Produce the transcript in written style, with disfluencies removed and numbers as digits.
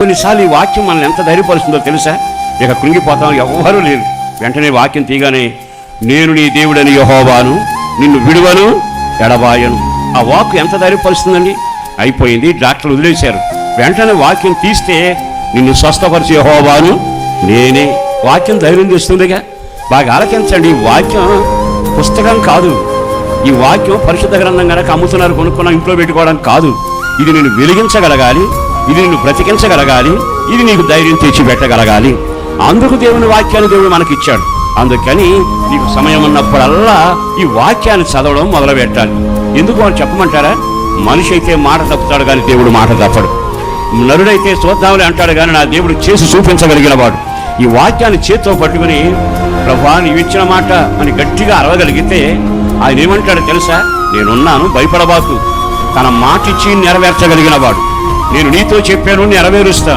కొన్నిసార్లు ఈ వాక్యం మనల్ని ఎంత ధైర్యపరుస్తుందో తెలుసా? ఇక కృంగిపోతాం, ఎవ్వరూ లేరు. వెంటనే వాక్యం తీయగానే, నేను నీ దేవుడని యెహోవాను, నిన్ను విడువను ఎడబాయను. ఆ వాక్కు ఎంత ధైర్యపరుస్తుందండి. అయిపోయింది, డాక్టర్లు వదిలేశారు. వెంటనే వాక్యం తీస్తే, నిన్ను స్వస్థపరిచే యెహోవాను నేనే. వాక్యం ధైర్యం చేస్తుందిగా. బాగా ఆలకించండి. ఈ వాక్యం పుస్తకం కాదు. ఈ వాక్యం పరిశుద్ధ గ్రంథం కనుక అమ్ముతున్నారు, కొనుక్కున్నా ఇంట్లో పెట్టుకోవడం కాదు. ఇది నేను వెలిగించగలగాలి, ఇది నిన్ను బ్రతికించగలగాలి, ఇది నీకు ధైర్యం తెచ్చిపెట్టగలగాలి. అందుకు దేవుని వాక్యాన్ని దేవుడు మనకిచ్చాడు. అందుకని నీకు సమయం ఉన్నప్పుడల్లా ఈ వాక్యాన్ని చదవడం మొదలు పెట్టాలి. ఎందుకు అని చెప్పమంటారా? మనిషి అయితే మాట తప్పుతాడు కానీ దేవుడు మాట తప్పడు. నరుడైతే చూద్దాంలే అంటాడు కానీ నా దేవుడు చేసి చూపించగలిగిన వాడు. ఈ వాక్యాన్ని చేత్తో పట్టుకుని, ప్రభువా నీవు ఇచ్చిన మాట అని గట్టిగా అరవగలిగితే ఆయన ఏమంటాడో తెలుసా? నేనున్నాను, భయపడబాకు. తన మాట ఇచ్చి నెరవేర్చగలిగిన వాడు. నేను నీతో చెప్పాను, నెరవేరుస్తాను.